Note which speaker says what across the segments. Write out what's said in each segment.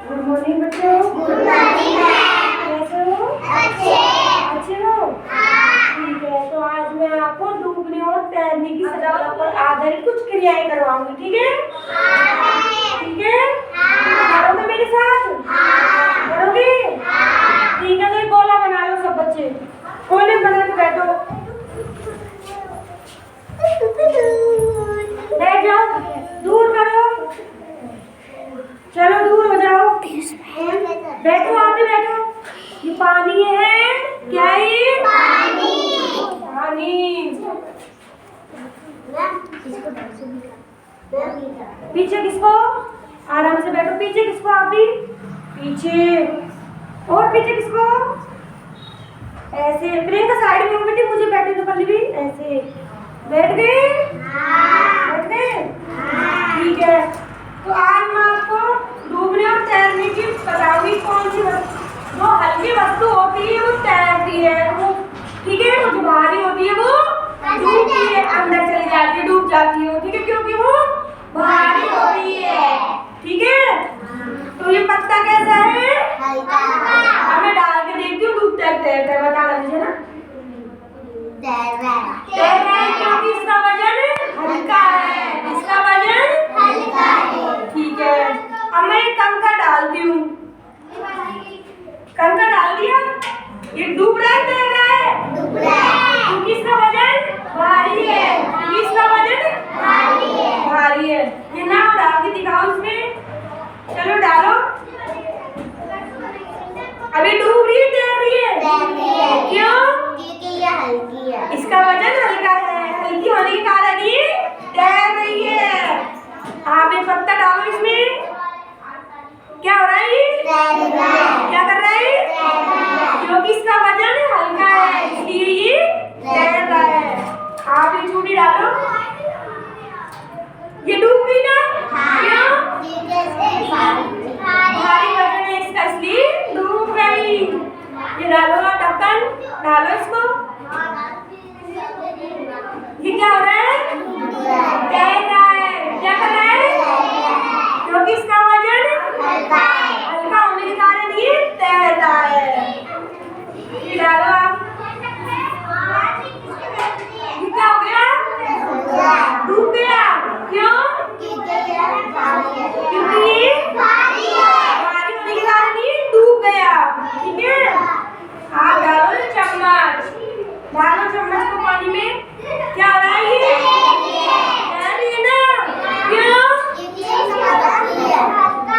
Speaker 1: Good morning बच्चों।
Speaker 2: Good morning ma'am.
Speaker 1: कैसे हो? अच्छे हो? ठीक है, तो आज मैं आपको डूबने और तैरने की सजावट पर आधारित कुछ क्रियाएं करवाऊंगी। ठीक है? ठीक है? करोगे मेरे साथ? करोगे? ठीक है, तो एक गोला बना लो सब बच्चे। गोले बना के बैठो। बैठ जाओ, दूर करो। चलो दूर हो जाओ। बैठो, आप भी बैठो। ये पानी है। क्या है ये? पानी। पीछे किसको? आराम से बैठो। पीछे किसको? आप भी पीछे। और पीछे किसको? ऐसे। प्रियंका साइड में हो बेटी, मुझे बैठे तो पल्ली भी ऐसे। बैठ गए? बैठ गए? ठीक है, तो आज मैं आपको डूबने और तैरने की बताऊंगी। कौन सी जो हल्की वस्तु होती है वो तैरती है, वो ठीक है। वो जो भारी होती है वो डूबती है, अंदर चली जाती है, डूब जाती है, ठीक है, क्योंकि वो भारी होती है। ठीक है, तो ये पत्ता कैसा है? अब मैं डाल के देखती हूँ डूबता है तैरता है, बता दीजिए ना। तैर रहा है क्योंकि इसका वजन हल्का है। इसका वजन हल्का है। ठीक है, अब मैं एक कंकड़ डालती हूँ। कंकड़ डाल दिया। ये डूब रहा है तैर रहा है? डूब रहा है क्योंकि इसका वजन भारी है। क्योंकि इसका वजन भारी है। भारी है। ये नाव डाल के दिखाओ इसमें। चलो डालो। अभी डूब रही है तैर रही है? क्यों?
Speaker 2: क्योंकि ये हल्की है।
Speaker 1: इसका वजन हल्का है। हल्की होने के कारण ये तैर रही है। आप एक पत्ता डालो इसमें। क्या हो रहा है ये? क्या कर रहा है? क्योंकि इसका वजन हल्का है इसलिए ये तैर रहा है। आप ये चूड़ी डालो। ये डूब गई ना? क्यों? भारी वजन है इसका इसलिए डूब गई। ये डालो ना ढक्कन, डालो इसको। ये क्या हो रहा है? तैर रहा है। क्या कर रहा है? क्योंकि इसका वजन हल्का होने के कारण ये तैर रहा है। ये डालो आप। ये क्या हो गया? डूब गया। क्यों? क्योंकि ये भारी होने के कारण ये डूब गया। ठीक है, आप डालो चम्मच। डालो चम्मच को पानी में। क्या हो रहा है ये? तैर रही है ना? क्यों?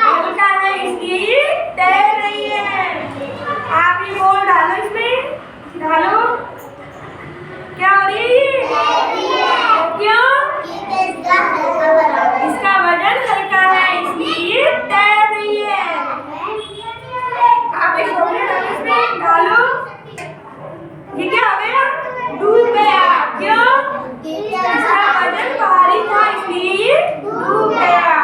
Speaker 1: हल्का है इसलिए ये तैर रही है। आप ये गोल डालो इसमें। डालो। क्या हो रही है ये? क्यों? इसका वजन हल्का है इसलिए ये तैर रही है। आप एक गोल डालो इसमें। डालो। ये क्या हो गया? डूब गया। क्यों? इसका वजन भारी था इसलिए ये डूब गया।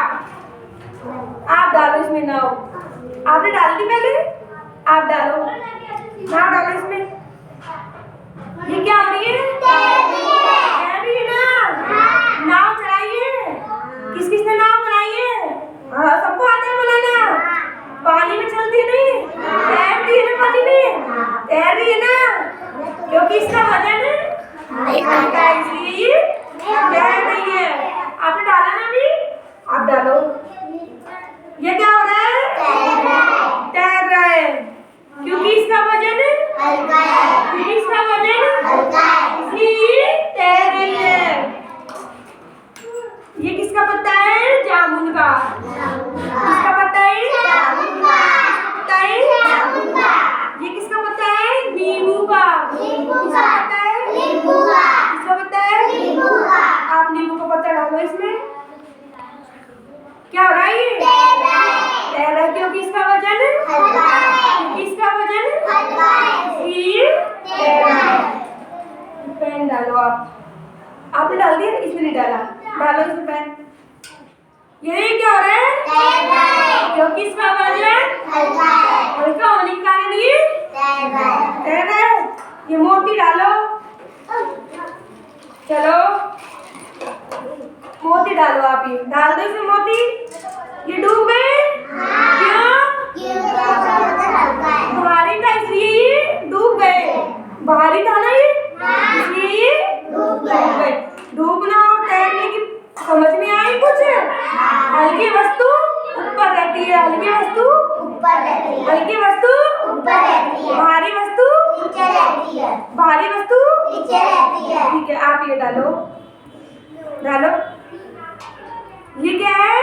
Speaker 1: आप डालो इसमें नाव। आपने डाल दी पहले? आप डालो नाव, डालो इसमें। ये क्या हो रही है? तैर रही है ना? नाव चलाइए। किस किसने नाव बनाई है? हाँ, सबको आता है बनाना। पानी में चलती नहीं, तैरती है ना पानी में। तैर रही है ना? क्योंकि इसका वजन हल्का है इसलिए ये तैर रही है। आपने डाला ना अभी? आप डालो। ये क्या हो रहा है? तैर रहा है क्योंकि इसका वजन
Speaker 2: हल्का है।
Speaker 1: क्योंकि इसका वजन
Speaker 2: हल्का है
Speaker 1: इसलिए ये तैर रही है। ये किसका पत्ता है? जामुन का। किसका पत्ता है? किसका पत्ता है? ये किसका पत्ता है? नींबू का। किसका पत्ता है? किसका पत्ता है? आप नींबू का पत्ता डालो इसमें। क्या हो रहा है ये? तैर रहा है क्योंकि इसका वजन क्योंकि इसका वजन इसलिए तैर रहा है। पेन डालो आप। आपने डाल दिया? इसमें नहीं डाला। डालो इसमें पेन। ये क्या हो रहा है? क्योंकि इसका वजन हल्का होने के कारण ये तैर रहा है। ये मोती डालो। चलो मोती डालो। आप ये डाल दो इसमें मोती। ये डूब गए। क्यों?
Speaker 2: रहती है।
Speaker 1: भारी वस्तु
Speaker 2: नीचे रहती है।
Speaker 1: ठीक है, आप ये डालो डालो। ये क्या है?